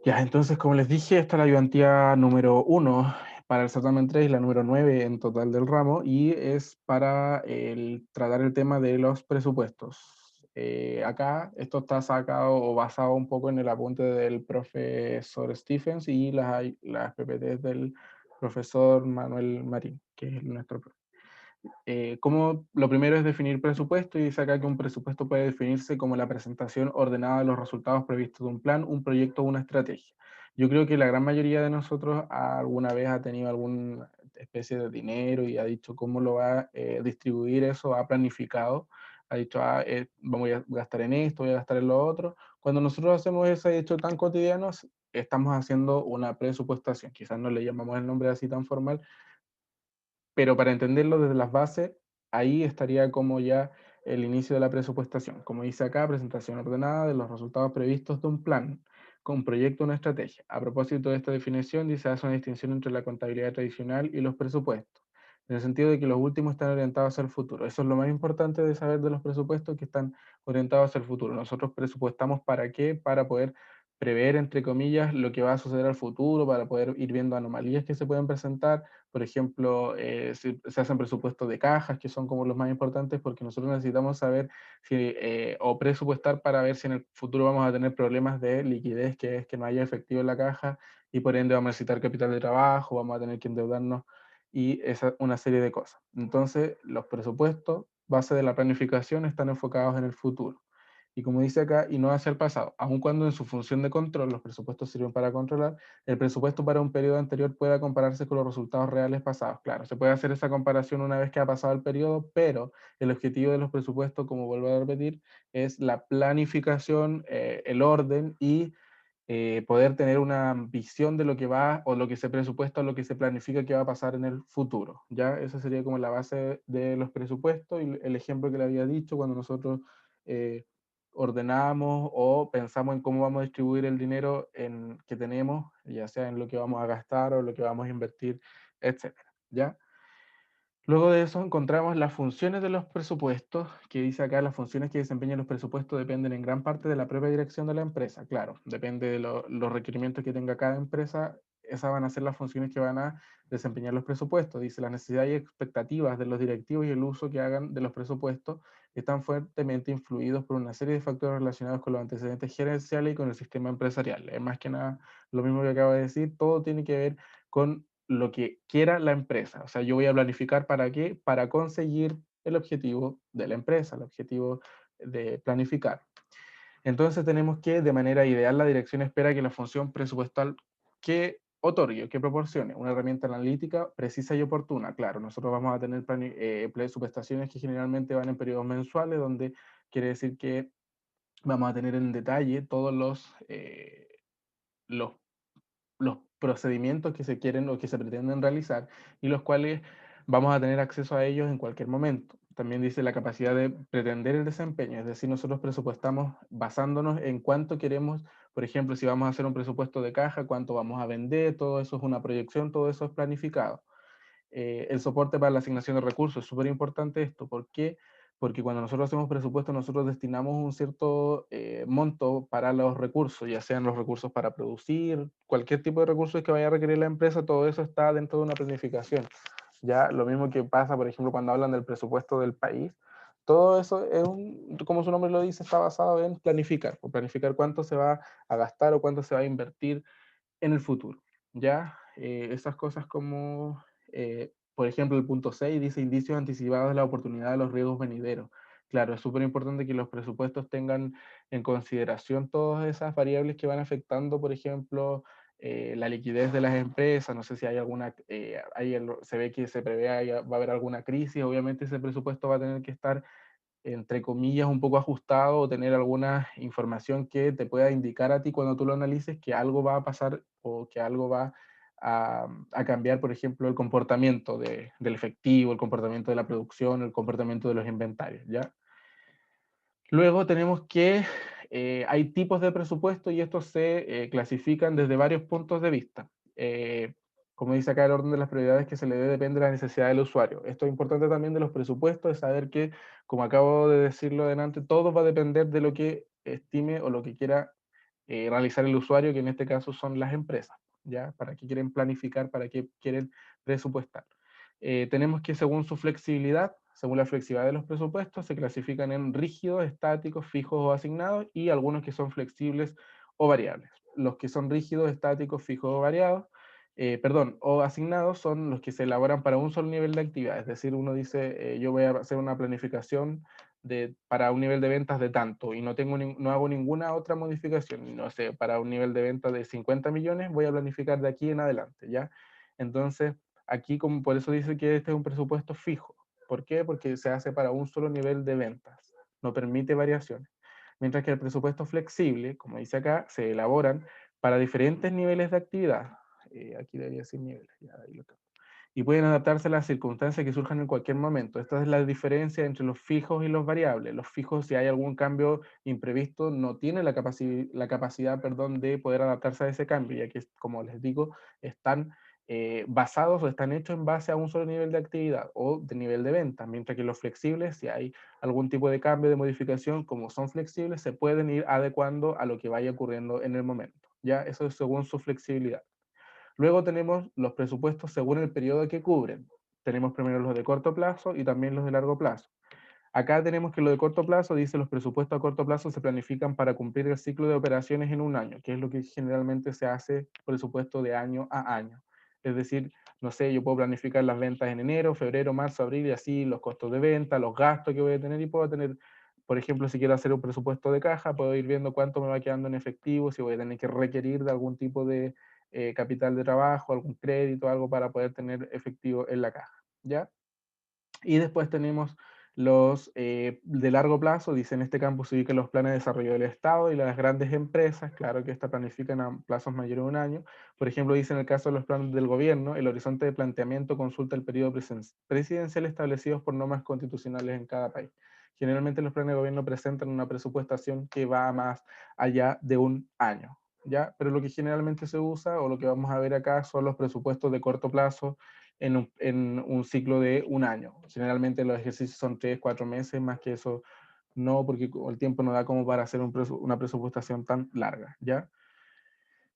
Ya, entonces, como les dije, esta es la ayudantía número 1 para el certamen 3 y la número 9 en total del ramo, y es para tratar el tema de los presupuestos. Acá esto está sacado o basado un poco en el apunte del profesor Stephens y las PPTs del profesor Manuel Marín, que es nuestro profe. Como lo primero es definir presupuesto, y dice acá que un presupuesto puede definirse como la presentación ordenada de los resultados previstos de un plan, un proyecto o una estrategia. Yo creo que la gran mayoría de nosotros alguna vez ha tenido alguna especie de dinero y ha dicho cómo lo va a distribuir eso, ha planificado, ha dicho, voy a gastar en esto, voy a gastar en lo otro. Cuando nosotros hacemos ese hecho tan cotidiano, estamos haciendo una presupuestación. Quizás no le llamamos el nombre así tan formal, pero para entenderlo desde las bases, ahí estaría como ya el inicio de la presupuestación. Como dice acá, presentación ordenada de los resultados previstos de un plan, con proyecto o una estrategia. A propósito de esta definición, dice, hace una distinción entre la contabilidad tradicional y los presupuestos, en el sentido de que los últimos están orientados hacia el futuro. Eso es lo más importante de saber de los presupuestos, que están orientados hacia el futuro. Nosotros presupuestamos ¿para qué? Para poder prever, entre comillas, lo que va a suceder al futuro, para poder ir viendo anomalías que se pueden presentar. Por ejemplo, se hacen presupuestos de cajas, que son como los más importantes, porque nosotros necesitamos saber si, o presupuestar para ver si en el futuro vamos a tener problemas de liquidez, que es que no haya efectivo en la caja, y por ende vamos a necesitar capital de trabajo, vamos a tener que endeudarnos, y esa, una serie de cosas. Entonces, los presupuestos, base de la planificación, están enfocados en el futuro. Y como dice acá, y no hacia el pasado, aun cuando en su función de control los presupuestos sirven para controlar, el presupuesto para un periodo anterior pueda compararse con los resultados reales pasados. Claro, se puede hacer esa comparación una vez que ha pasado el periodo, pero el objetivo de los presupuestos, como vuelvo a repetir, es la planificación, el orden y poder tener una visión de lo que va, o lo que se presupuesta, o lo que se planifica que va a pasar en el futuro. ¿Ya? Esa sería como la base de los presupuestos, y el ejemplo que le había dicho cuando nosotros eh, ordenamos o pensamos en cómo vamos a distribuir el dinero que tenemos, ya sea en lo que vamos a gastar o lo que vamos a invertir, etcétera. ¿Ya? Luego de eso encontramos las funciones de los presupuestos, que dice acá: las funciones que desempeñan los presupuestos dependen en gran parte de la propia dirección de la empresa. Claro, depende de los requerimientos que tenga cada empresa, esas van a ser las funciones que van a desempeñar los presupuestos. Dice, las necesidades y expectativas de los directivos y el uso que hagan de los presupuestos están fuertemente influidos por una serie de factores relacionados con los antecedentes gerenciales y con el sistema empresarial. Es más que nada lo mismo que acabo de decir, todo tiene que ver con lo que quiera la empresa. O sea, yo voy a planificar ¿para qué? Para conseguir el objetivo de la empresa, el objetivo de planificar. Entonces tenemos que, de manera ideal, la dirección espera que la función presupuestal que otorgue, que proporcione una herramienta analítica precisa y oportuna. Claro, nosotros vamos a tener presupuestaciones que generalmente van en periodos mensuales, donde quiere decir que vamos a tener en detalle todos los los procedimientos que se quieren o que se pretenden realizar, y los cuales vamos a tener acceso a ellos en cualquier momento. También dice la capacidad de pretender el desempeño, es decir, nosotros presupuestamos basándonos en cuánto queremos. Por ejemplo, si vamos a hacer un presupuesto de caja, cuánto vamos a vender, todo eso es una proyección, todo eso es planificado. El soporte para la asignación de recursos, es súper importante esto. ¿Por qué? Porque cuando nosotros hacemos presupuesto, nosotros destinamos un cierto monto para los recursos, ya sean los recursos para producir, cualquier tipo de recursos que vaya a requerir la empresa, todo eso está dentro de una planificación. Ya lo mismo que pasa, por ejemplo, cuando hablan del presupuesto del país, todo eso es como su nombre lo dice, está basado en planificar, o planificar cuánto se va a gastar o cuánto se va a invertir en el futuro. ¿Ya? Esas cosas como, por ejemplo, el punto 6 dice indicios anticipados de la oportunidad de los riesgos venideros. Claro, es súper importante que los presupuestos tengan en consideración todas esas variables que van afectando, por ejemplo, la liquidez de las empresas. No sé si hay alguna, se ve que se prevé, va a haber alguna crisis, obviamente ese presupuesto va a tener que estar, entre comillas, un poco ajustado, o tener alguna información que te pueda indicar a ti cuando tú lo analices que algo va a pasar, o que algo va a cambiar, por ejemplo, el comportamiento del efectivo, el comportamiento de la producción, el comportamiento de los inventarios, ¿ya? Luego tenemos que hay tipos de presupuesto, y estos se clasifican desde varios puntos de vista. Como dice acá, el orden de las prioridades que se le dé depende de la necesidad del usuario. Esto es importante también de los presupuestos, es saber que, como acabo de decirlo delante, todo va a depender de lo que estime o lo que quiera realizar el usuario, que en este caso son las empresas, ¿ya? Para qué quieren planificar, para qué quieren presupuestar. Tenemos que según su flexibilidad, según la flexibilidad de los presupuestos, se clasifican en rígidos, estáticos, fijos o asignados, y algunos que son flexibles o variables. Los que son rígidos, estáticos, fijos o variados, o asignados son los que se elaboran para un solo nivel de actividad. Es decir, uno dice, yo voy a hacer una planificación para un nivel de ventas de tanto y no hago ninguna otra modificación. No sé, para un nivel de ventas de 50 millones voy a planificar de aquí en adelante, ¿ya? Entonces, aquí como por eso dice que este es un presupuesto fijo. ¿Por qué? Porque se hace para un solo nivel de ventas. No permite variaciones. Mientras que el presupuesto flexible, como dice acá, se elaboran para diferentes niveles de actividad. Aquí debería decir niveles, ya ahí lo tengo. Y pueden adaptarse a las circunstancias que surjan en cualquier momento. Esta es la diferencia entre los fijos y los variables. Los fijos, si hay algún cambio imprevisto, no tienen la capacidad, perdón, de poder adaptarse a ese cambio, ya que, como les digo, están basados o están hechos en base a un solo nivel de actividad o de nivel de venta, mientras que los flexibles, si hay algún tipo de cambio, de modificación, como son flexibles, se pueden ir adecuando a lo que vaya ocurriendo en el momento. ¿Ya? Eso es según su flexibilidad. Luego tenemos los presupuestos según el periodo que cubren. Tenemos primero los de corto plazo y también los de largo plazo. Acá tenemos que lo de corto plazo dice los presupuestos a corto plazo se planifican para cumplir el ciclo de operaciones en un año, que es lo que generalmente se hace presupuesto de año a año. Es decir, no sé, yo puedo planificar las ventas en enero, febrero, marzo, abril y así, los costos de venta, los gastos que voy a tener y puedo tener, por ejemplo, si quiero hacer un presupuesto de caja, puedo ir viendo cuánto me va quedando en efectivo, si voy a tener que requerir de algún tipo de capital de trabajo, algún crédito, algo para poder tener efectivo en la caja, ¿ya? Y después tenemos los de largo plazo, dice en este campo se ubican los planes de desarrollo del Estado y las grandes empresas, claro que esta planifican a plazos mayores de un año. Por ejemplo, dice en el caso de los planes del gobierno, el horizonte de planteamiento consulta el periodo presidencial establecidos por normas constitucionales en cada país. Generalmente los planes de gobierno presentan una presupuestación que va más allá de un año, ¿ya? Pero lo que generalmente se usa, o lo que vamos a ver acá, son los presupuestos de corto plazo, en un ciclo de un año. Generalmente los ejercicios son 3, 4 meses, más que eso no, porque el tiempo no da como para hacer una presupuestación tan larga, ¿ya?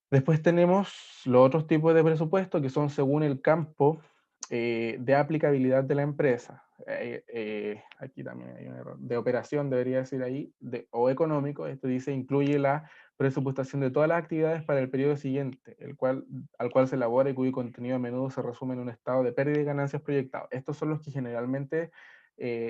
Después tenemos los otros tipos de presupuesto que son según el campo de aplicabilidad de la empresa. Aquí también hay un error. De operación debería decir ahí, o económico, esto dice incluye la presupuestación de todas las actividades para el periodo siguiente, al cual se elabora y cuyo contenido a menudo se resume en un estado de pérdida y ganancias proyectados. Estos son los que generalmente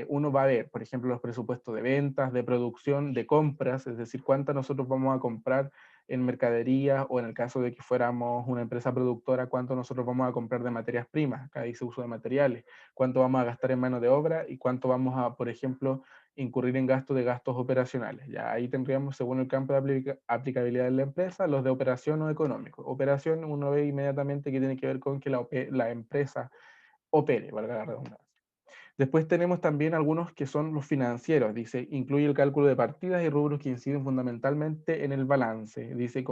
uno va a ver, por ejemplo, los presupuestos de ventas, de producción, de compras, es decir, cuánto nosotros vamos a comprar en mercadería, o en el caso de que fuéramos una empresa productora, cuánto nosotros vamos a comprar de materias primas, acá dice uso de materiales, cuánto vamos a gastar en mano de obra y cuánto vamos a, por ejemplo, incurrir en gastos operacionales. Ya ahí tendríamos, según el campo de aplicabilidad de la empresa, los de operación o económico. Operación uno ve inmediatamente que tiene que ver con que la empresa opere, valga la redundancia. Después tenemos también algunos que son los financieros. Dice, incluye el cálculo de partidas y rubros que inciden fundamentalmente en el balance. Dice,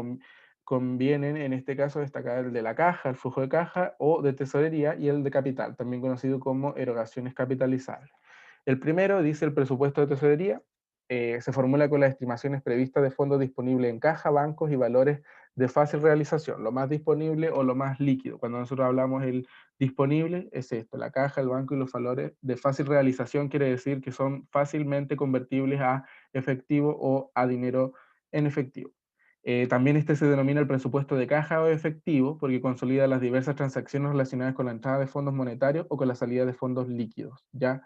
convienen en este caso destacar el de la caja, el flujo de caja o de tesorería, y el de capital, también conocido como erogaciones capitalizables. El primero dice el presupuesto de tesorería, se formula con las estimaciones previstas de fondos disponibles en caja, bancos y valores de fácil realización, lo más disponible o lo más líquido. Cuando nosotros hablamos el disponible es esto, la caja, el banco y los valores de fácil realización quiere decir que son fácilmente convertibles a efectivo o a dinero en efectivo. También este se denomina el presupuesto de caja o efectivo porque consolida las diversas transacciones relacionadas con la entrada de fondos monetarios o con la salida de fondos líquidos, ¿ya?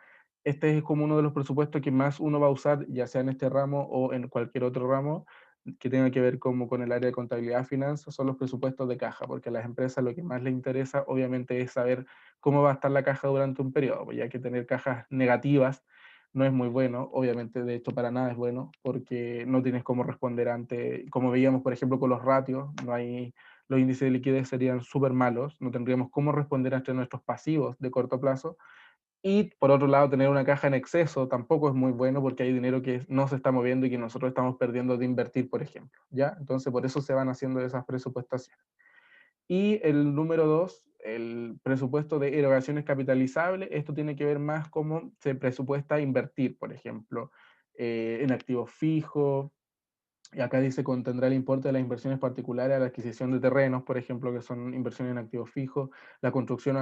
Este es como uno de los presupuestos que más uno va a usar, ya sea en este ramo o en cualquier otro ramo que tenga que ver como con el área de contabilidad y finanzas, son los presupuestos de caja, porque a las empresas lo que más les interesa obviamente es saber cómo va a estar la caja durante un periodo, pues ya que tener cajas negativas no es muy bueno, obviamente de hecho para nada es bueno, porque no tienes cómo responder ante, como veíamos por ejemplo con los ratios, no hay, los índices de liquidez serían súper malos, no tendríamos cómo responder ante nuestros pasivos de corto plazo, y por otro lado, tener una caja en exceso tampoco es muy bueno porque hay dinero que no se está moviendo y que nosotros estamos perdiendo de invertir, por ejemplo, ¿ya? Entonces, por eso se van haciendo esas presupuestaciones. Y el número dos, el presupuesto de erogaciones capitalizables, esto tiene que ver más cómo se presupuesta invertir, por ejemplo, en activos fijos, Y acá dice contendrá el importe de las inversiones particulares a la adquisición de terrenos, por ejemplo, que son inversiones en activos fijos, la construcción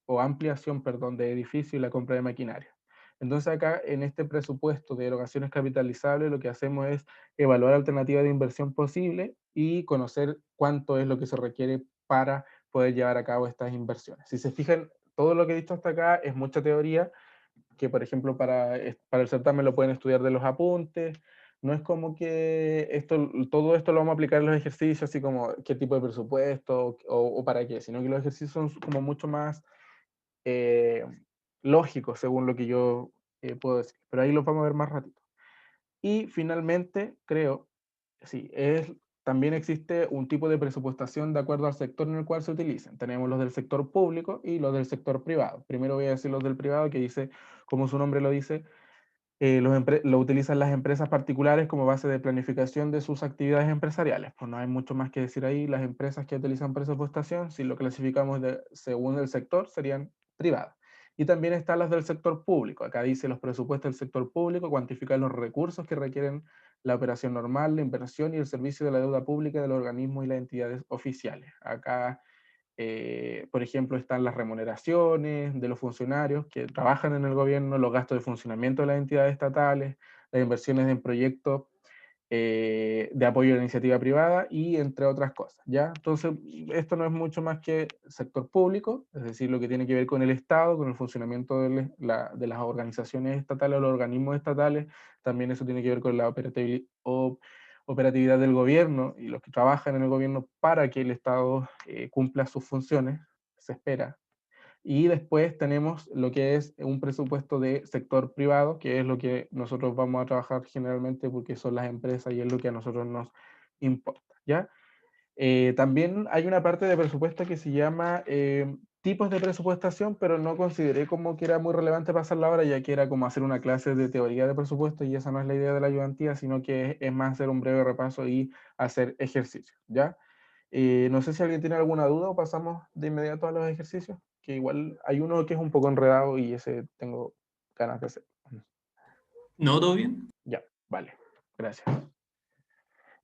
o ampliación, perdón, de edificios y la compra de maquinaria. Entonces acá en este presupuesto de erogaciones capitalizables lo que hacemos es evaluar alternativas de inversión posible y conocer cuánto es lo que se requiere para poder llevar a cabo estas inversiones. Si se fijan, todo lo que he dicho hasta acá es mucha teoría, que por ejemplo para el certamen lo pueden estudiar de los apuntes. No es como que todo esto lo vamos a aplicar en los ejercicios, así como qué tipo de presupuesto o para qué, sino que los ejercicios son como mucho más eh, lógicos, según lo que yo puedo decir. Pero ahí los vamos a ver más ratito. Y finalmente, creo, sí, también existe un tipo de presupuestación de acuerdo al sector en el cual se utilizan. Tenemos los del sector público y los del sector privado. Primero voy a decir los del privado, que dice, como su nombre lo dice, lo utilizan las empresas particulares como base de planificación de sus actividades empresariales. Pues no hay mucho más que decir ahí. Las empresas que utilizan presupuestación, si lo clasificamos según el sector, serían privadas. Y también están las del sector público. Acá dice los presupuestos del sector público cuantifican los recursos que requieren la operación normal, la inversión y el servicio de la deuda pública de los organismos y las entidades oficiales. Acá por ejemplo, están las remuneraciones de los funcionarios que trabajan en el gobierno, los gastos de funcionamiento de las entidades estatales, las inversiones en proyectos de apoyo a la iniciativa privada y entre otras cosas, ¿ya? Entonces, esto no es mucho más que sector público, es decir, lo que tiene que ver con el Estado, con el funcionamiento de las organizaciones estatales o los organismos estatales, también eso tiene que ver con la operatividad del gobierno y los que trabajan en el gobierno para que el Estado cumpla sus funciones, se espera. Y después tenemos lo que es un presupuesto de sector privado, que es lo que nosotros vamos a trabajar generalmente porque son las empresas y es lo que a nosotros nos importa, ¿ya? También hay una parte de presupuesto que se llama tipos de presupuestación, pero no consideré como que era muy relevante pasarla ahora, ya que era como hacer una clase de teoría de presupuesto y esa no es la idea de la ayudantía, sino que es más hacer un breve repaso y hacer ejercicios, ¿ya? No sé si alguien tiene alguna duda o pasamos de inmediato a los ejercicios, que igual hay uno que es un poco enredado y ese tengo ganas de hacer. ¿No, todo bien? Ya, vale, gracias.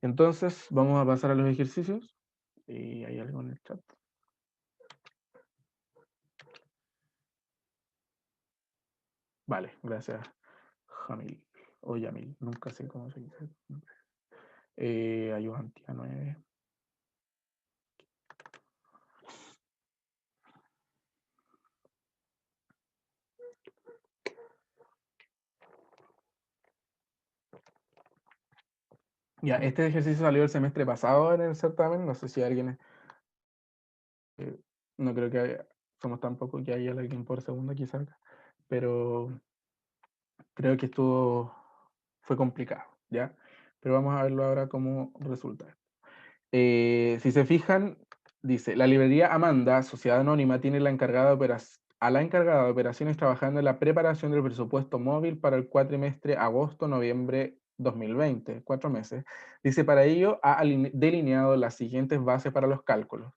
Entonces, vamos a pasar a los ejercicios. Y hay algo en el chat. Vale, gracias, Jamil. O Yamil, nunca sé cómo se dice. Ayudantía 9. Ya, este ejercicio salió el semestre pasado en el certamen. No sé si alguien. No creo que somos tan pocos que haya alguien por segunda, quizás. Pero creo que fue complicado, ¿ya? Pero vamos a verlo ahora cómo resulta. Si se fijan, dice, la librería Amanda, Sociedad Anónima, tiene a la encargada de operaciones trabajando en la preparación del presupuesto móvil para el cuatrimestre agosto-noviembre 2020, 4 meses. Dice, para ello ha delineado las siguientes bases para los cálculos.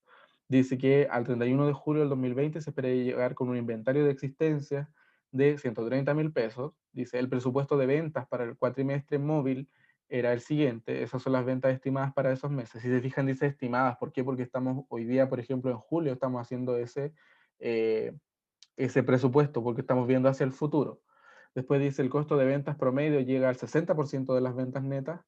Dice que al 31 de julio del 2020 se espera llegar con un inventario de existencia de 130.000 pesos. Dice, el presupuesto de ventas para el cuatrimestre móvil era el siguiente, esas son las ventas estimadas para esos meses. Si se fijan, dice estimadas, ¿por qué? Porque estamos hoy día, por ejemplo, en julio, estamos haciendo eh, ese presupuesto, porque estamos viendo hacia el futuro. Después dice el costo de ventas promedio llega al 60% de las ventas netas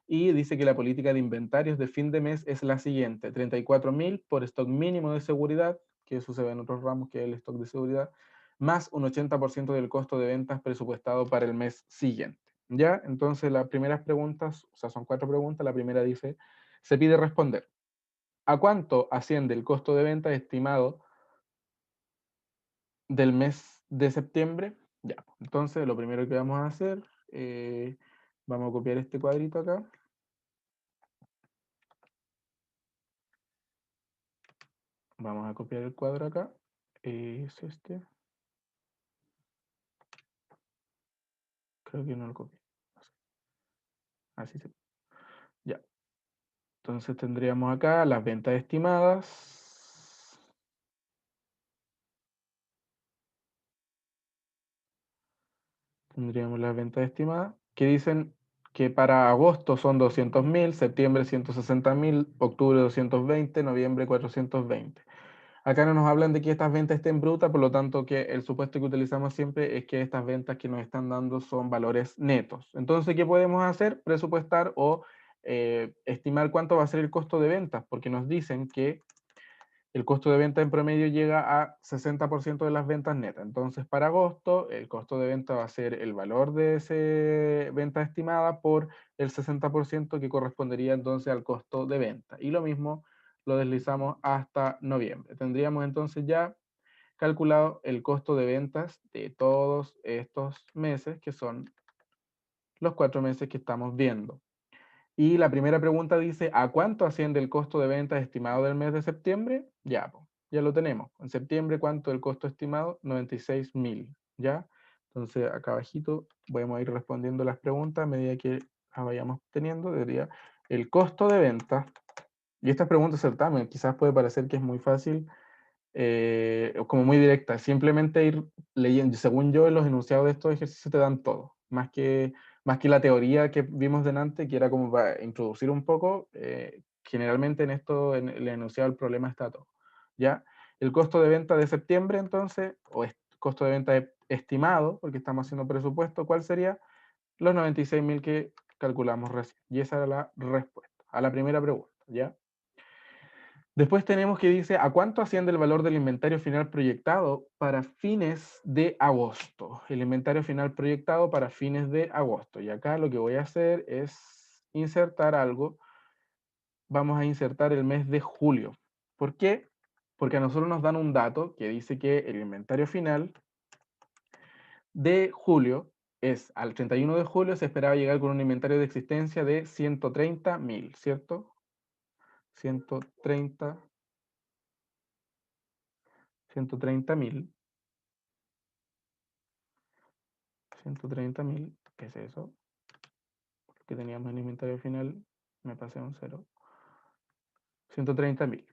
y dice que la política de inventarios de fin de mes es la siguiente, 34.000 por stock mínimo de seguridad, que eso se ve en otros ramos que es el stock de seguridad, más un 80% del costo de ventas presupuestado para el mes siguiente. ¿Ya? Entonces las primeras preguntas, o sea, son 4 preguntas. La primera dice, se pide responder, ¿a cuánto asciende el costo de ventas estimado del mes de septiembre? Ya, entonces lo primero que vamos a hacer, vamos a copiar este cuadrito acá. Vamos a copiar el cuadro acá. Es este. Creo que no lo copié. Así se. Ya. Entonces tendríamos acá las ventas estimadas. Tendríamos las ventas estimadas que dicen que para agosto son 200.000, septiembre 160.000, octubre 220, noviembre 420. Acá no nos hablan de que estas ventas estén brutas, por lo tanto que el supuesto que utilizamos siempre es que estas ventas que nos están dando son valores netos. Entonces, ¿qué podemos hacer? Presupuestar o estimar cuánto va a ser el costo de ventas, porque nos dicen que el costo de venta en promedio llega a 60% de las ventas netas. Entonces, para agosto, el costo de venta va a ser el valor de esa venta estimada por el 60% que correspondería entonces al costo de venta. Y lo mismo lo deslizamos hasta noviembre. Tendríamos entonces ya calculado el costo de ventas de todos estos meses, que son los 4 meses que estamos viendo. Y la primera pregunta dice, ¿a cuánto asciende el costo de ventas estimado del mes de septiembre? Ya, pues, ya lo tenemos. En septiembre, ¿cuánto es el costo estimado? 96.000, ¿ya? Entonces, acá abajito vamos a ir respondiendo las preguntas a medida que las vayamos teniendo. Diría, el costo de venta, y estas preguntas certamen, quizás puede parecer que es muy fácil, como muy directa, simplemente ir leyendo. Según yo, en los enunciados de estos ejercicios te dan todo, más que la teoría que vimos delante, que era como para introducir un poco, generalmente en esto, en el enunciado del problema está todo. ¿Ya? El costo de venta de septiembre, entonces, costo de venta estimado, porque estamos haciendo presupuesto, ¿cuál sería? Los 96.000 que calculamos recién. Y esa era la respuesta a la primera pregunta, ¿ya? Después tenemos que dice, ¿a cuánto asciende el valor del inventario final proyectado para fines de agosto? El inventario final proyectado para fines de agosto. Y acá lo que voy a hacer es insertar algo. Vamos a insertar el mes de julio. ¿Por qué? Porque a nosotros nos dan un dato que dice que el inventario final de julio es, al 31 de julio se esperaba llegar con un inventario de existencia de 130.000, ¿cierto? 130, 130.000. 130.000, ¿qué es eso? Que teníamos en el inventario final, me pasé un 0. 130.000.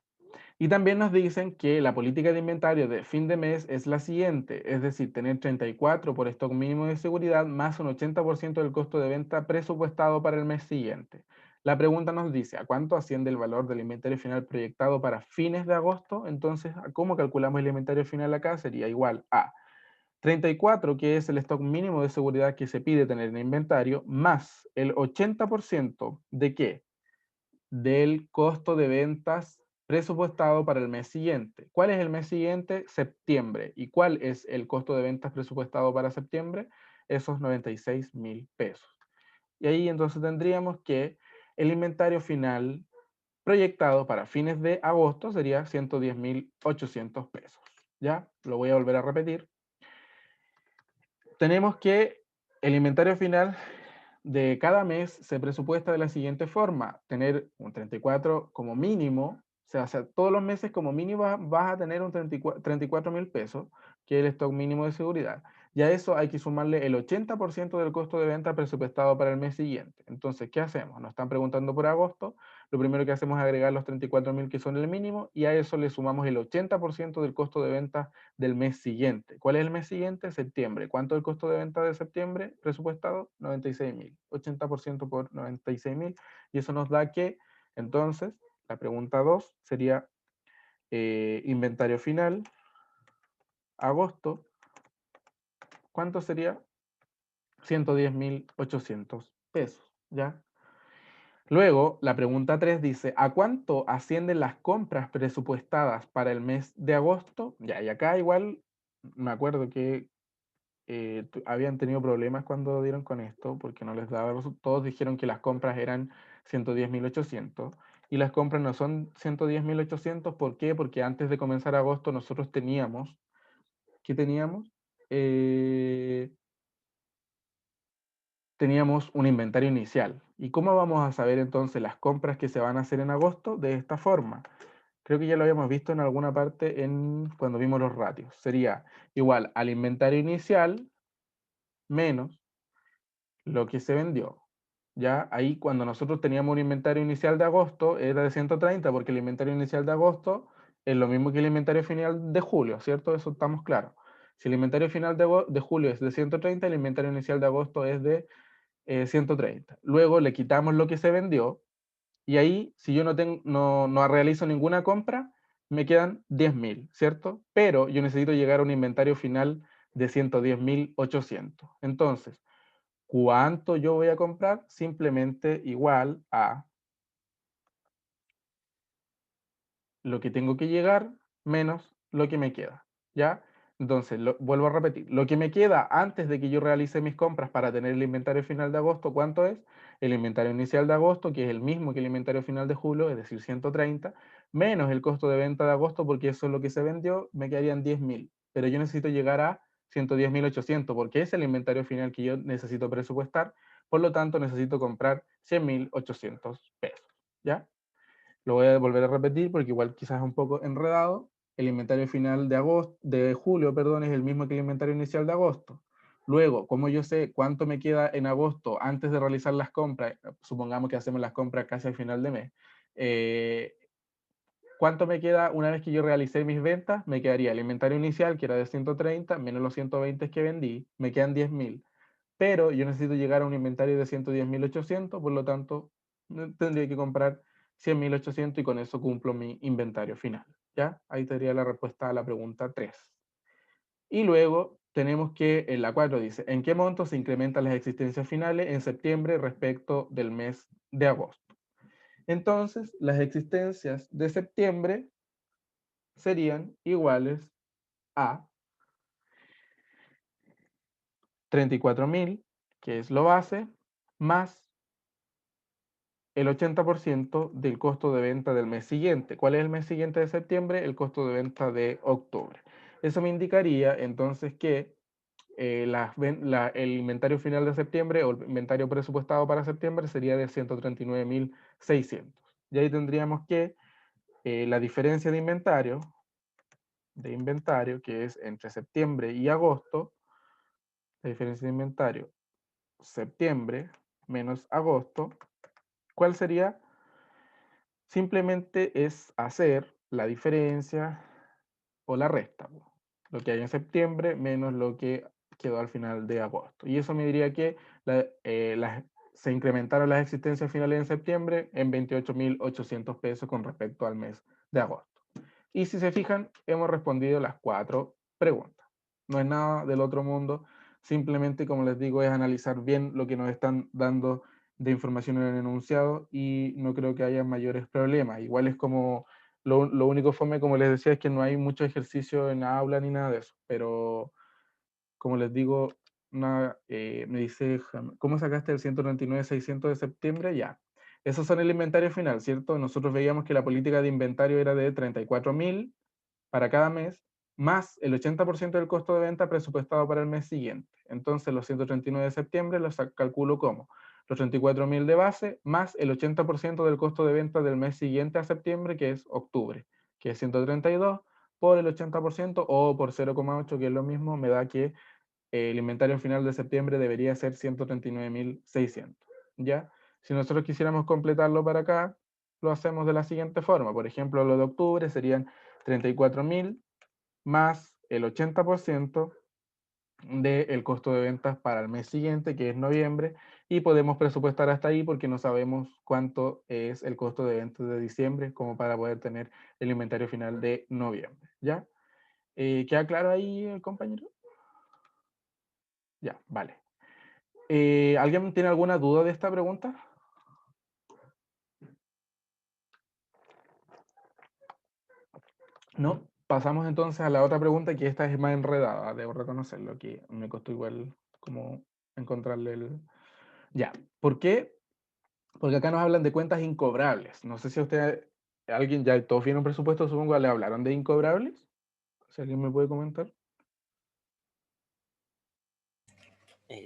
Y también nos dicen que la política de inventario de fin de mes es la siguiente, es decir, tener 34 por stock mínimo de seguridad más un 80% del costo de venta presupuestado para el mes siguiente. La pregunta nos dice, ¿a cuánto asciende el valor del inventario final proyectado para fines de agosto? Entonces, ¿cómo calculamos el inventario final acá? Sería igual a 34, que es el stock mínimo de seguridad que se pide tener en inventario, más el 80% de qué? Del costo de ventas presupuestado para el mes siguiente. ¿Cuál es el mes siguiente? Septiembre. ¿Y cuál es el costo de ventas presupuestado para septiembre? Esos 96.000 pesos. Y ahí entonces tendríamos que el inventario final proyectado para fines de agosto sería 110.800 pesos. ¿Ya? Lo voy a volver a repetir. Tenemos que el inventario final de cada mes se presupuesta de la siguiente forma: tener un 34 como mínimo, o sea, todos los meses como mínimo vas a tener un 34.000 pesos, que es el stock mínimo de seguridad. Y a eso hay que sumarle el 80% del costo de venta presupuestado para el mes siguiente. Entonces, ¿qué hacemos? Nos están preguntando por agosto. Lo primero que hacemos es agregar los 34.000 que son el mínimo, y a eso le sumamos el 80% del costo de venta del mes siguiente. ¿Cuál es el mes siguiente? Septiembre. ¿Cuánto es el costo de venta de septiembre presupuestado? 96.000. 80% por 96.000. Y eso nos da que, entonces, la pregunta 2 sería inventario final, agosto. ¿Cuánto sería? 110.800 pesos, ¿ya? Luego, la pregunta 3 dice, ¿a cuánto ascienden las compras presupuestadas para el mes de agosto? Ya, y acá igual me acuerdo que habían tenido problemas cuando dieron con esto, porque no les daba todos dijeron que las compras eran 110.800 y las compras no son 110.800. ¿Por qué? Porque antes de comenzar agosto nosotros teníamos, ¿qué teníamos? Eh, Teníamos un inventario inicial. ¿Y cómo vamos a saber entonces las compras que se van a hacer en agosto? De esta forma. Creo que ya lo habíamos visto en alguna parte cuando vimos los ratios. Sería igual al inventario inicial menos lo que se vendió. Ya ahí cuando nosotros teníamos un inventario inicial de agosto era de 130, porque el inventario inicial de agosto es lo mismo que el inventario final de julio, ¿cierto? Eso estamos claros. Si el inventario final de julio es de 130, el inventario inicial de agosto es de 130. Luego le quitamos lo que se vendió y ahí, si yo no realizo ninguna compra, me quedan 10.000, ¿cierto? Pero yo necesito llegar a un inventario final de 110.800. Entonces, ¿cuánto yo voy a comprar? Simplemente igual a lo que tengo que llegar menos lo que me queda, ¿ya? Entonces, vuelvo a repetir, lo que me queda antes de que yo realice mis compras para tener el inventario final de agosto, ¿cuánto es? El inventario inicial de agosto, que es el mismo que el inventario final de julio, es decir, 130, menos el costo de venta de agosto, porque eso es lo que se vendió, me quedarían 10.000. Pero yo necesito llegar a 110.800, porque es el inventario final que yo necesito presupuestar, por lo tanto necesito comprar 100.800 pesos, ¿ya? Lo voy a volver a repetir porque igual quizás es un poco enredado. El inventario final de julio, perdón, es el mismo que el inventario inicial de agosto. Luego, como yo sé cuánto me queda en agosto antes de realizar las compras, supongamos que hacemos las compras casi al final de mes, ¿cuánto me queda una vez que yo realicé mis ventas? Me quedaría el inventario inicial, que era de 130, menos los 120 que vendí, me quedan 10.000. Pero yo necesito llegar a un inventario de 110.800, por lo tanto, tendría que comprar 100.800 y con eso cumplo mi inventario final. ¿Ya? Ahí sería la respuesta a la pregunta 3. Y luego tenemos que, en la 4 dice, ¿en qué monto se incrementan las existencias finales en septiembre respecto del mes de agosto? Entonces, las existencias de septiembre serían iguales a 34.000, que es lo base, más el 80% del costo de venta del mes siguiente. ¿Cuál es el mes siguiente de septiembre? El costo de venta de octubre. Eso me indicaría entonces que el inventario final de septiembre o el inventario presupuestado para septiembre sería de 139.600. Y ahí tendríamos que la diferencia de inventario, que es entre septiembre y agosto, la diferencia de inventario septiembre menos agosto, ¿cuál sería? Simplemente es hacer la diferencia o la resta, lo que hay en septiembre menos lo que quedó al final de agosto. Y eso me diría que se incrementaron las existencias finales en septiembre en 28.800 pesos con respecto al mes de agosto. Y si se fijan, hemos respondido las 4 preguntas. No es nada del otro mundo, simplemente, como les digo, es analizar bien lo que nos están dando de información en el enunciado y no creo que haya mayores problemas. Igual es como, lo único fome, como les decía, es que no hay mucho ejercicio en la aula ni nada de eso, pero como les digo, me dice, ¿cómo sacaste el 139.600 de septiembre? Ya. Esos son el inventario final, ¿cierto? Nosotros veíamos que la política de inventario era de 34.000 para cada mes, más el 80% del costo de venta presupuestado para el mes siguiente. Entonces, los 139 de septiembre los calculo como los 34.000 de base, más el 80% del costo de venta del mes siguiente a septiembre, que es octubre, que es 132, por el 80% o por 0,8, que es lo mismo, me da que el inventario final de septiembre debería ser 139.600. ¿Ya? Si nosotros quisiéramos completarlo para acá, lo hacemos de la siguiente forma. Por ejemplo, lo de octubre serían 34.000 más el 80% del costo de ventas para el mes siguiente, que es noviembre, y podemos presupuestar hasta ahí porque no sabemos cuánto es el costo de ventas de diciembre, como para poder tener el inventario final de noviembre. ¿Ya? ¿Queda claro ahí, compañero? Ya, vale. ¿Alguien tiene alguna duda de esta pregunta? No. Pasamos entonces a la otra pregunta, que esta es más enredada, debo reconocerlo, que me costó igual como encontrarle el... Ya, ¿por qué? Porque acá nos hablan de cuentas incobrables. No sé si a usted, alguien, ya todos vieron presupuesto, supongo, le hablaron de incobrables. Si alguien me puede comentar.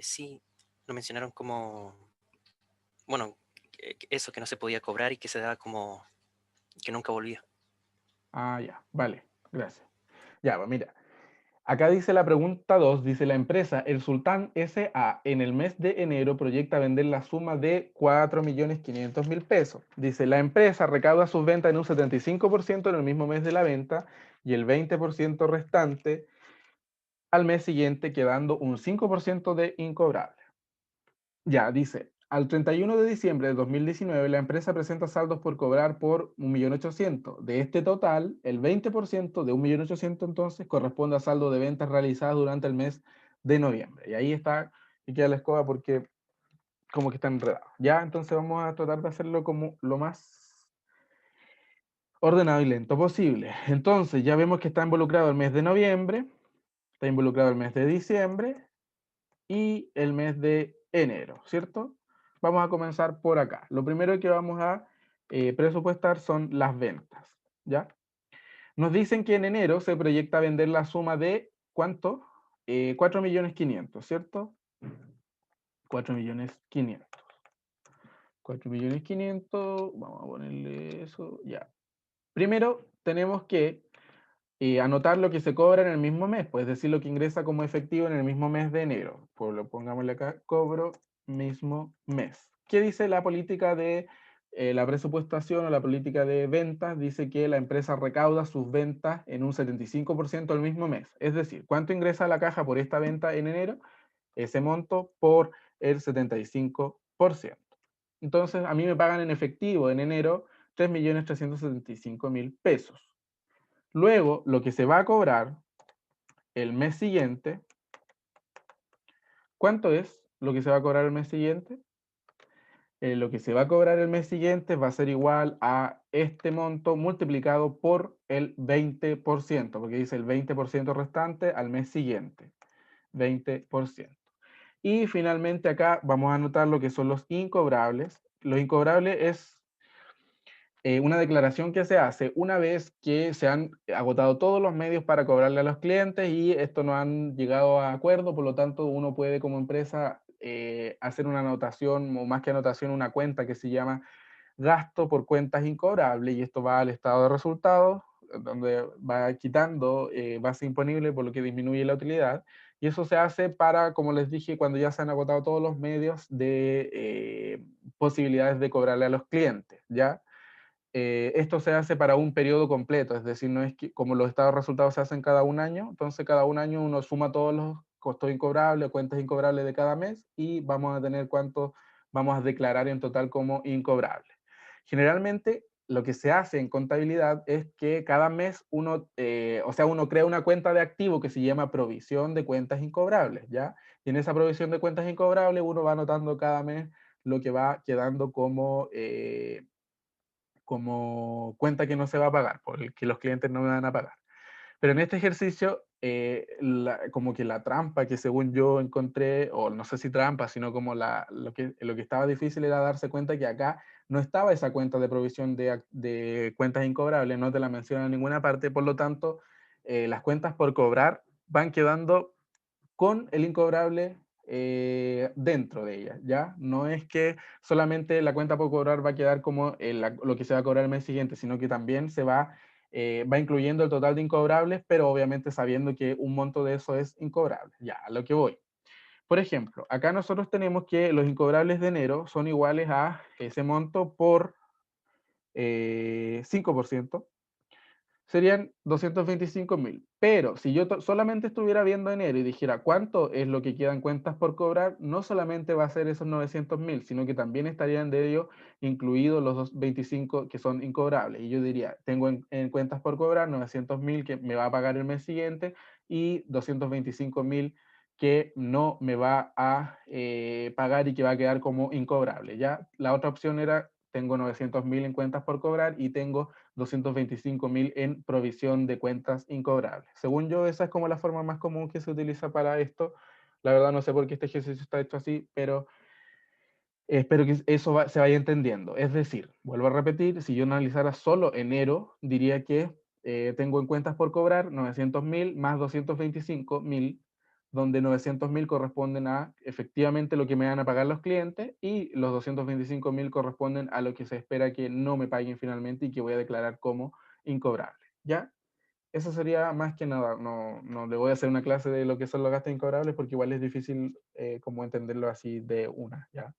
Sí, lo mencionaron como, bueno, eso que no se podía cobrar y que se daba como que nunca volvía. Ah, ya, vale, gracias. Ya, pues mira, acá dice la pregunta 2, dice la empresa El Sultán S.A. en el mes de enero proyecta vender la suma de 4.500.000 pesos. Dice, la empresa recauda sus ventas en un 75% en el mismo mes de la venta y el 20% restante al mes siguiente, quedando un 5% de incobrable. Ya, dice, al 31 de diciembre de 2019, la empresa presenta saldos por cobrar por 1.800.000. De este total, el 20% de 1.800.000 entonces corresponde a saldo de ventas realizadas durante el mes de noviembre. Y ahí está, y queda la escoba porque como que está enredado. Ya, entonces vamos a tratar de hacerlo como lo más ordenado y lento posible. Entonces, ya vemos que está involucrado el mes de noviembre, está involucrado el mes de diciembre y el mes de enero, ¿cierto? Vamos a comenzar por acá. Lo primero que vamos a presupuestar son las ventas, ¿ya? Nos dicen que en enero se proyecta vender la suma de, ¿cuánto? 4.500.000, ¿cierto? 4.500.000. 4.500.000, vamos a ponerle eso, ya. Primero tenemos que anotar lo que se cobra en el mismo mes, pues decir lo que ingresa como efectivo en el mismo mes de enero. Pues lo pongámosle acá, cobro mismo mes. ¿Qué dice la política de la presupuestación o la política de ventas? Dice que la empresa recauda sus ventas en un 75% el mismo mes. Es decir, ¿cuánto ingresa a la caja por esta venta en enero? Ese monto por el 75%. Entonces, a mí me pagan en efectivo en enero 3.375.000 pesos. Luego, lo que se va a cobrar el mes siguiente, ¿cuánto es lo que se va a cobrar el mes siguiente? Lo que se va a cobrar el mes siguiente va a ser igual a este monto multiplicado por el 20%, porque dice el 20% restante al mes siguiente. 20%. Y finalmente acá vamos a anotar lo que son los incobrables. Los incobrables es una declaración que se hace una vez que se han agotado todos los medios para cobrarle a los clientes y esto no han llegado a acuerdo, por lo tanto uno puede como empresa hacer una anotación, o más que anotación, una cuenta que se llama gasto por cuentas incobrables y esto va al estado de resultados, donde va quitando base imponible, por lo que disminuye la utilidad. Y eso se hace para, como les dije, cuando ya se han agotado todos los medios de posibilidades de cobrarle a los clientes, ¿ya? Esto se hace para un periodo completo, es decir, no es que como los estados de resultados se hacen cada un año, entonces cada un año uno suma todos los costos incobrables, cuentas incobrables de cada mes y vamos a tener cuánto vamos a declarar en total como incobrable. Generalmente lo que se hace en contabilidad es que cada mes uno, uno crea una cuenta de activo que se llama provisión de cuentas incobrables, ¿ya? Y en esa provisión de cuentas incobrables uno va anotando cada mes lo que va quedando como cuenta que no se va a pagar, por el que los clientes no me van a pagar. Pero en este ejercicio, como que la trampa que según yo encontré, o no sé si trampa, sino como lo que estaba difícil era darse cuenta que acá no estaba esa cuenta de provisión de cuentas incobrables, no te la mencionan en ninguna parte, por lo tanto, las cuentas por cobrar van quedando con el incobrable dentro de ella, ¿ya? No es que solamente la cuenta por cobrar va a quedar como lo que se va a cobrar el mes siguiente, sino que también va incluyendo el total de incobrables, pero obviamente sabiendo que un monto de eso es incobrable. Ya, a lo que voy. Por ejemplo, acá nosotros tenemos que los incobrables de enero son iguales a ese monto por 5%. Serían 225.000. Pero si yo solamente estuviera viendo enero y dijera cuánto es lo que quedan cuentas por cobrar, no solamente va a ser esos 900.000, sino que también estarían de ello incluidos los 225 que son incobrables. Y yo diría, tengo en cuentas por cobrar 900.000 que me va a pagar el mes siguiente y 225.000 que no me va a pagar y que va a quedar como incobrable. ¿Ya? La otra opción era, tengo 900.000 en cuentas por cobrar y tengo 225.000 en provisión de cuentas incobrables. Según yo, esa es como la forma más común que se utiliza para esto. La verdad no sé por qué este ejercicio está hecho así, pero espero que eso se vaya entendiendo. Es decir, vuelvo a repetir, si yo analizara solo enero, diría que tengo en cuentas por cobrar 900.000 más 225.000, donde 900.000 corresponden a efectivamente lo que me van a pagar los clientes y los 225.000 corresponden a lo que se espera que no me paguen finalmente y que voy a declarar como incobrable. ¿Ya? Eso sería más que nada. No le voy a hacer una clase de lo que son los gastos incobrables porque igual es difícil como entenderlo así de una. ¿Ya?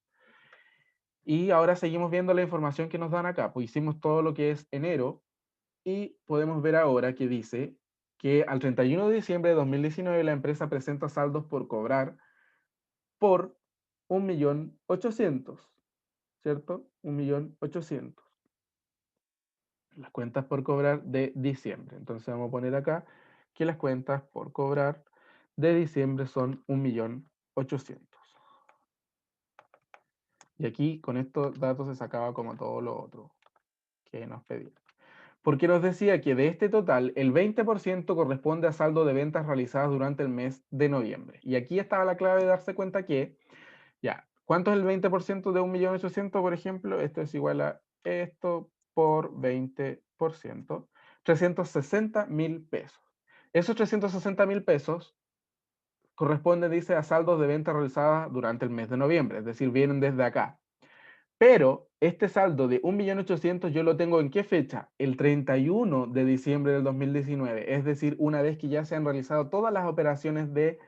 Y ahora seguimos viendo la información que nos dan acá. Pues hicimos todo lo que es enero y podemos ver ahora que dice que al 31 de diciembre de 2019 la empresa presenta saldos por cobrar por 1.800.000, ¿cierto? 1.800.000. Las cuentas por cobrar de diciembre. Entonces vamos a poner acá que las cuentas por cobrar de diciembre son 1.800.000. Y aquí con estos datos se sacaba como todo lo otro que nos pedían. Porque nos decía que de este total, el 20% corresponde a saldo de ventas realizadas durante el mes de noviembre. Y aquí estaba la clave de darse cuenta que, ya, ¿cuánto es el 20% de 1.800.000, por ejemplo? Esto es igual a esto por 20%, 360.000 pesos. Esos 360.000 pesos corresponden, dice, a saldos de ventas realizadas durante el mes de noviembre, es decir, vienen desde acá. Pero este saldo de 1.800.000 yo lo tengo ¿en qué fecha? El 31 de diciembre del 2019, es decir, una vez que ya se han realizado todas las operaciones de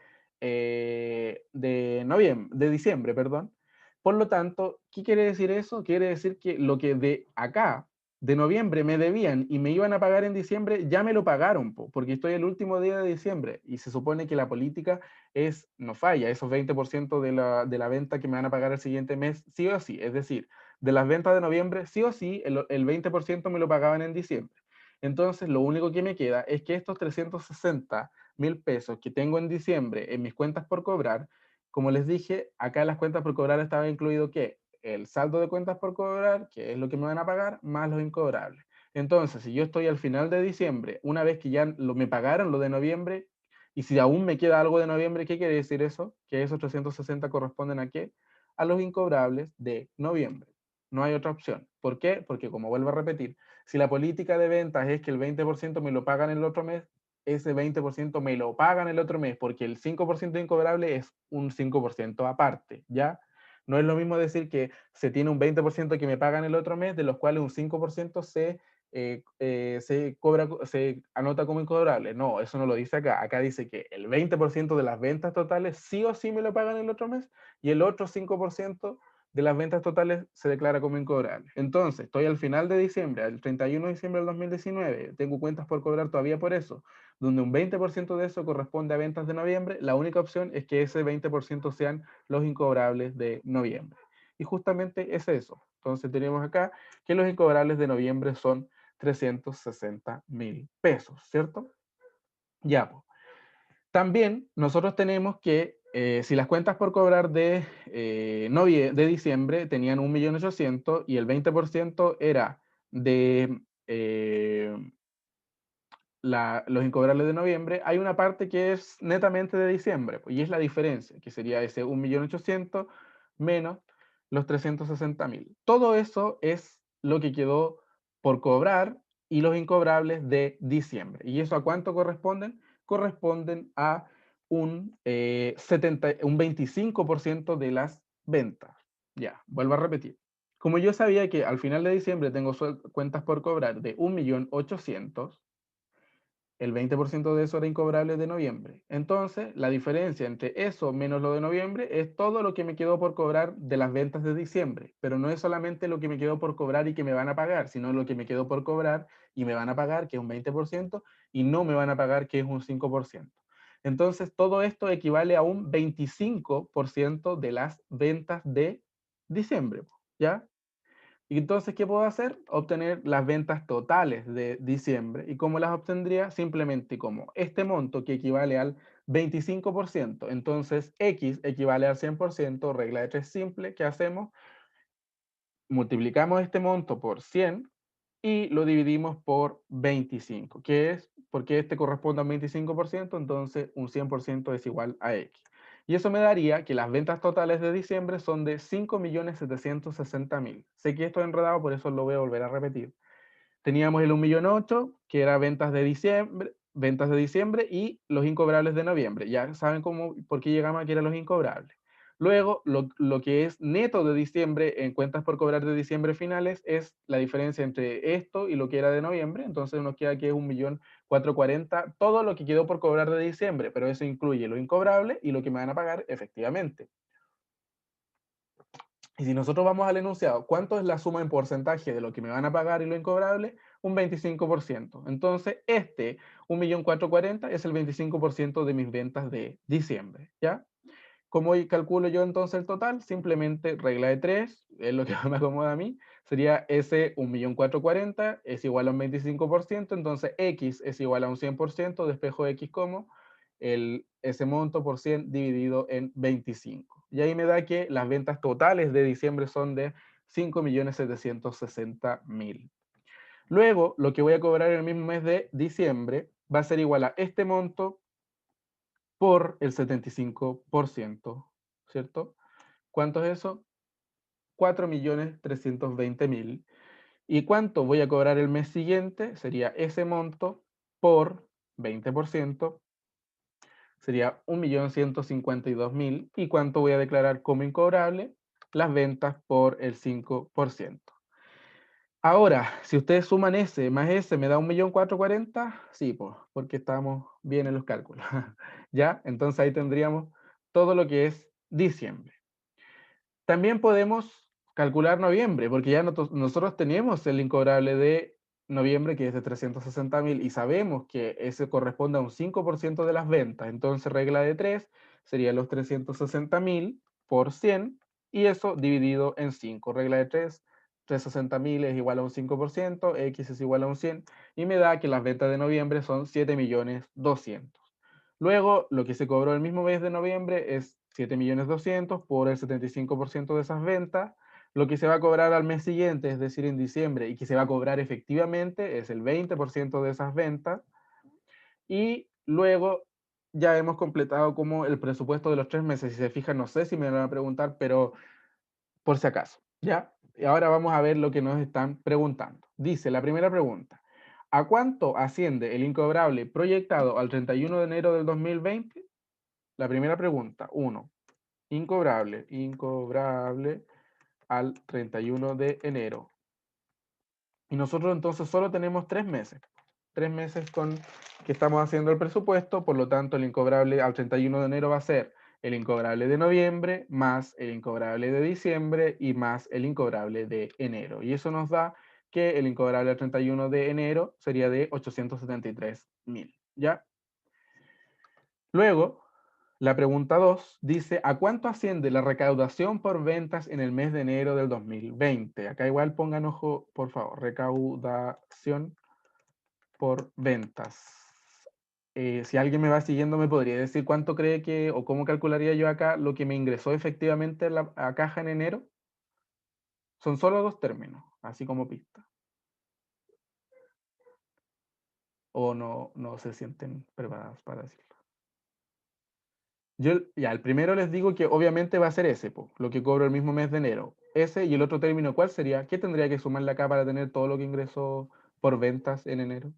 diciembre, perdón. Por lo tanto, ¿qué quiere decir eso? Quiere decir que lo que de acá, de noviembre, me debían y me iban a pagar en diciembre, ya me lo pagaron, porque estoy el último día de diciembre y se supone que la política no falla, esos 20% de la venta que me van a pagar el siguiente mes, sí o sí. Es decir, de las ventas de noviembre, sí o sí, el 20% me lo pagaban en diciembre. Entonces, lo único que me queda es que estos 360.000 pesos que tengo en diciembre en mis cuentas por cobrar, como les dije, acá en las cuentas por cobrar estaba incluido ¿qué? El saldo de cuentas por cobrar, que es lo que me van a pagar, más los incobrables. Entonces, si yo estoy al final de diciembre, una vez que ya me pagaron lo de noviembre, y si aún me queda algo de noviembre, ¿qué quiere decir eso? Que esos 360 corresponden ¿a qué? A los incobrables de noviembre. No hay otra opción. ¿Por qué? Porque como vuelvo a repetir, si la política de ventas es que el 20% me lo pagan el otro mes, ese 20% me lo pagan el otro mes, porque el 5% de incobrable es un 5% aparte, ¿ya? No es lo mismo decir que se tiene un 20% que me pagan el otro mes, de los cuales un 5% se anota como incobrable. No, eso no lo dice acá. Acá dice que el 20% de las ventas totales sí o sí me lo pagan el otro mes y el otro 5% de las ventas totales se declara como incobrable. Entonces, estoy al final de diciembre, el 31 de diciembre del 2019, tengo cuentas por cobrar todavía por eso, donde un 20% de eso corresponde a ventas de noviembre. La única opción es que ese 20% sean los incobrables de noviembre. Y justamente es eso. Entonces tenemos acá que los incobrables de noviembre son 360.000 pesos, ¿cierto? Ya, pues. También nosotros tenemos que, si las cuentas por cobrar de diciembre tenían 1.800.000 y el 20% era de los incobrables de noviembre, hay una parte que es netamente de diciembre, y es la diferencia, que sería ese 1.800.000 menos los 360.000. Todo eso es lo que quedó por cobrar y los incobrables de diciembre. ¿Y eso a cuánto corresponden? Corresponden a un 25% de las ventas. Ya, vuelvo a repetir. Como yo sabía que al final de diciembre tengo cuentas por cobrar de 1.800.000, el 20% de eso era incobrable de noviembre. Entonces, la diferencia entre eso menos lo de noviembre es todo lo que me quedó por cobrar de las ventas de diciembre. Pero no es solamente lo que me quedó por cobrar y que me van a pagar, sino lo que me quedó por cobrar y me van a pagar, que es un 20%, y no me van a pagar, que es un 5%. Entonces, todo esto equivale a un 25% de las ventas de diciembre, ¿ya? Y entonces, ¿qué puedo hacer? Obtener las ventas totales de diciembre. ¿Y cómo las obtendría? Simplemente como este monto que equivale al 25%. Entonces, X equivale al 100%, regla de tres simple. ¿Qué hacemos? Multiplicamos este monto por 100 y lo dividimos por 25. ¿Qué es? Porque este corresponde a un 25%, entonces un 100% es igual a X. Y eso me daría que las ventas totales de diciembre son de 5.760.000. Sé que esto es enredado, por eso lo voy a volver a repetir. Teníamos el 1.800.000, que era ventas de diciembre y los incobrables de noviembre. Ya saben por qué llegamos a que eran los incobrables. Luego, lo que es neto de diciembre en cuentas por cobrar de diciembre finales es la diferencia entre esto y lo que era de noviembre. Entonces nos queda que es 1.440.000, todo lo que quedó por cobrar de diciembre, pero eso incluye lo incobrable y lo que me van a pagar efectivamente. Y si nosotros vamos al enunciado, ¿cuánto es la suma en porcentaje de lo que me van a pagar y lo incobrable? Un 25%. Entonces, 1.440.000 es el 25% de mis ventas de diciembre, ¿ya? ¿Cómo calculo yo entonces el total? Simplemente regla de 3, es lo que me acomoda a mí, sería S 1.440.000 es igual a un 25%, entonces X es igual a un 100%, despejo X como ese monto por 100 dividido en 25. Y ahí me da que las ventas totales de diciembre son de 5.760.000. Luego, lo que voy a cobrar en el mismo mes de diciembre va a ser igual a este monto por el 75%, ¿cierto? ¿Cuánto es eso? 4.320.000. ¿Y cuánto voy a cobrar el mes siguiente? Sería ese monto por 20%, sería 1.152.000. ¿Y cuánto voy a declarar como incobrable? Las ventas por el 5%. Ahora, si ustedes suman ese más ese, ¿me da 1.440.000? Sí, pues, porque estamos bien en los cálculos. ¿Ya? Entonces ahí tendríamos todo lo que es diciembre. También podemos calcular noviembre, porque ya nosotros tenemos el incobrable de noviembre, que es de 360.000, y sabemos que ese corresponde a un 5% de las ventas. Entonces, regla de 3 sería los 360.000 por 100, y eso dividido en 5. Regla de 3, 360.000 es igual a un 5%, X es igual a un 100, y me da que las ventas de noviembre son 7.200.000. Luego, lo que se cobró el mismo mes de noviembre es 7.200.000 por el 75% de esas ventas. Lo que se va a cobrar al mes siguiente, es decir, en diciembre, y que se va a cobrar efectivamente, es el 20% de esas ventas. Y luego ya hemos completado como el presupuesto de los 3 meses. Si se fijan, no sé si me lo van a preguntar, pero por si acaso, ¿ya? Y ahora vamos a ver lo que nos están preguntando. Dice la primera pregunta: ¿a cuánto asciende el incobrable proyectado al 31 de enero del 2020? La primera pregunta, 1. Incobrable al 31 de enero. Y nosotros entonces solo tenemos 3 meses. 3 meses con que estamos haciendo el presupuesto, por lo tanto el incobrable al 31 de enero va a ser el incobrable de noviembre, más el incobrable de diciembre y más el incobrable de enero. Y eso nos da que el incobrable al 31 de enero sería de 873.000. ¿Ya? Luego, la pregunta 2 dice: ¿a cuánto asciende la recaudación por ventas en el mes de enero del 2020? Acá igual pongan ojo, por favor, recaudación por ventas. Si alguien me va siguiendo, ¿me podría decir cuánto cree que, o cómo calcularía yo acá lo que me ingresó efectivamente a caja en enero? Son solo 2 términos, así como pista. ¿O no se sienten preparados para decirlo? Yo ya, el primero les digo que obviamente va a ser ese, lo que cobro el mismo mes de enero. Ese, y el otro término, ¿cuál sería? ¿Qué tendría que sumarle acá para tener todo lo que ingreso por ventas en enero?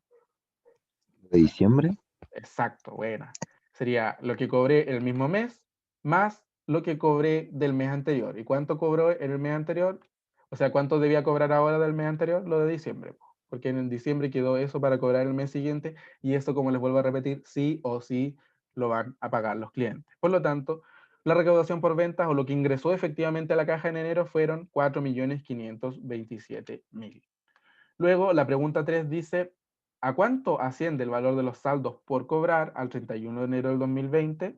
¿De diciembre? Exacto, buena. Sería lo que cobré el mismo mes más lo que cobré del mes anterior. ¿Y cuánto cobró en el mes anterior? O sea, ¿cuánto debía cobrar ahora del mes anterior? Lo de diciembre, porque en diciembre quedó eso para cobrar el mes siguiente, y esto, como les vuelvo a repetir, sí o sí lo van a pagar los clientes. Por lo tanto, la recaudación por ventas, o lo que ingresó efectivamente a la caja en enero, fueron 4.527.000. Luego, la pregunta 3 dice: ¿a cuánto asciende el valor de los saldos por cobrar al 31 de enero del 2020?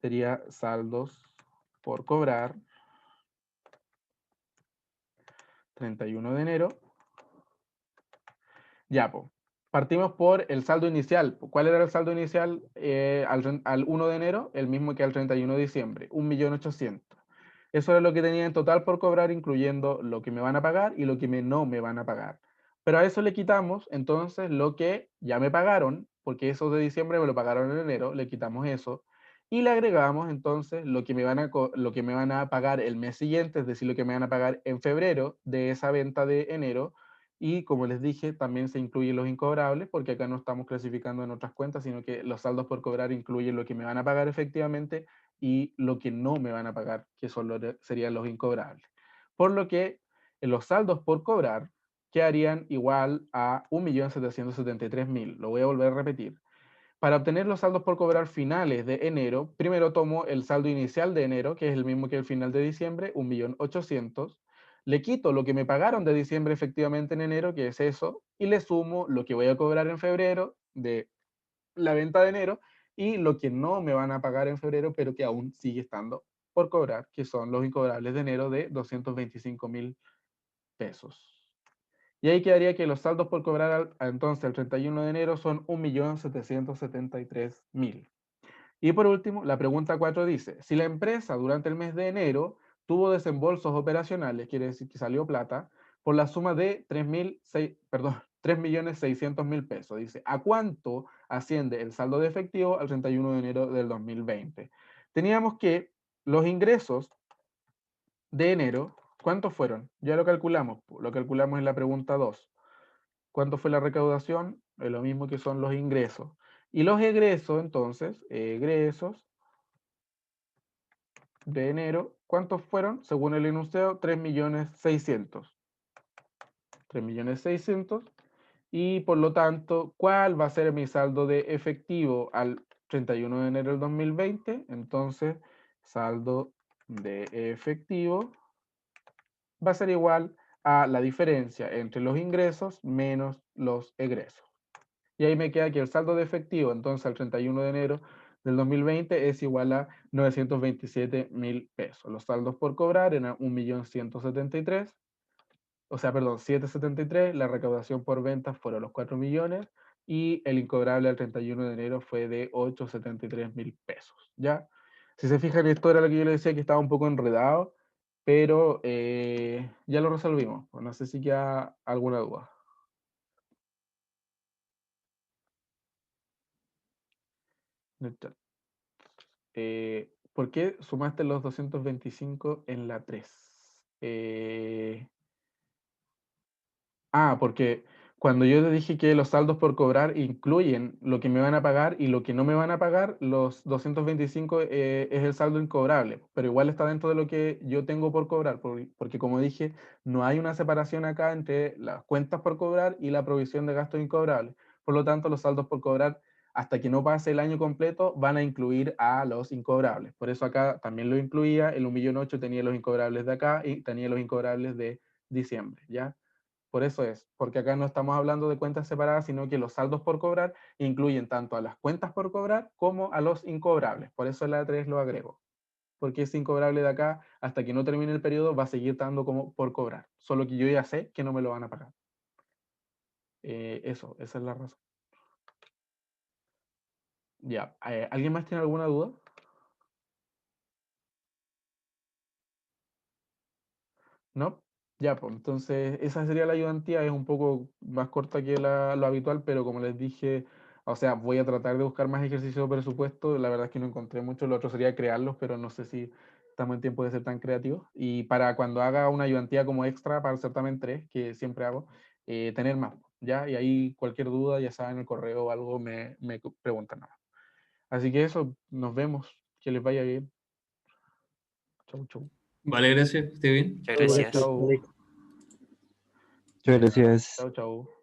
Sería saldos por cobrar 31 de enero. Ya, pues. Partimos por el saldo inicial. ¿Cuál era el saldo inicial al 1 de enero? El mismo que al 31 de diciembre, 1.800.000. Eso es lo que tenía en total por cobrar, incluyendo lo que me van a pagar y lo que no me van a pagar. Pero a eso le quitamos entonces lo que ya me pagaron, porque eso de diciembre me lo pagaron en enero, le quitamos eso, y le agregamos entonces lo que me van a pagar el mes siguiente, es decir, lo que me van a pagar en febrero de esa venta de enero. Y como les dije, también se incluyen los incobrables, porque acá no estamos clasificando en otras cuentas, sino que los saldos por cobrar incluyen lo que me van a pagar efectivamente y lo que no me van a pagar, que serían los incobrables. Por lo que los saldos por cobrar quedarían igual a 1.773.000. Lo voy a volver a repetir. Para obtener los saldos por cobrar finales de enero, primero tomo el saldo inicial de enero, que es el mismo que el final de diciembre, 1.800.000. Le quito lo que me pagaron de diciembre efectivamente en enero, que es eso, y le sumo lo que voy a cobrar en febrero de la venta de enero, y lo que no me van a pagar en febrero, pero que aún sigue estando por cobrar, que son los incobrables de enero de 225.000 pesos. Y ahí quedaría que los saldos por cobrar entonces el 31 de enero son 1.773.000. Y por último, la pregunta 4 dice, si la empresa durante el mes de enero tuvo desembolsos operacionales, quiere decir que salió plata, por la suma de 3.600.000 pesos. Dice, ¿a cuánto asciende el saldo de efectivo al 31 de enero del 2020? Teníamos que los ingresos de enero, ¿cuántos fueron? Ya lo calculamos en la pregunta 2. ¿Cuánto fue la recaudación? Es lo mismo que son los ingresos. Y los egresos, entonces, egresos de enero, ¿cuántos fueron? Según el enunciado, 3.600.000. 3.600.000. Y por lo tanto, ¿cuál va a ser mi saldo de efectivo al 31 de enero del 2020? Entonces, saldo de efectivo va a ser igual a la diferencia entre los ingresos menos los egresos. Y ahí me queda que el saldo de efectivo, entonces, al 31 de enero del 2020 es igual a 927.000 pesos. Los saldos por cobrar eran 1.173.000, o sea, perdón, 773, la recaudación por ventas fueron los 4 millones y el incobrable al 31 de enero fue de 873.000 pesos, ¿ya? Si se fijan, esto era lo que yo les decía que estaba un poco enredado, pero ya lo resolvimos. Pues no sé si queda alguna duda. ¿Por qué sumaste los 225 en la 3? Porque cuando yo te dije que los saldos por cobrar incluyen lo que me van a pagar y lo que no me van a pagar, los 225 es el saldo incobrable, pero igual está dentro de lo que yo tengo por cobrar, porque como dije, no hay una separación acá entre las cuentas por cobrar y la provisión de gastos incobrables. Por lo tanto, los saldos por cobrar, hasta que no pase el año completo, van a incluir a los incobrables. Por eso acá también lo incluía, el 1.000.008 tenía los incobrables de acá y tenía los incobrables de diciembre, ¿ya? Por eso es, porque acá no estamos hablando de cuentas separadas, sino que los saldos por cobrar incluyen tanto a las cuentas por cobrar como a los incobrables. Por eso la 3 lo agrego. Porque ese incobrable de acá, hasta que no termine el periodo, va a seguir estando como por cobrar. Solo que yo ya sé que no me lo van a pagar. Esa es la razón. Ya, ¿alguien más tiene alguna duda? ¿No? Ya, pues entonces esa sería la ayudantía, es un poco más corta que lo habitual, pero como les dije, o sea, voy a tratar de buscar más ejercicios de presupuesto, la verdad es que no encontré mucho, lo otro sería crearlos, pero no sé si estamos en tiempo de ser tan creativos. Y para cuando haga una ayudantía como extra para el certamen 3, que siempre hago, tener más, ¿ya? Y ahí cualquier duda, ya saben, el correo o algo me preguntan nada. Así que eso, nos vemos, que les vaya bien. Chau, chau. Vale, gracias. Que esté bien. Muchas Igual, gracias. chau. Muchas gracias. Chau, chau.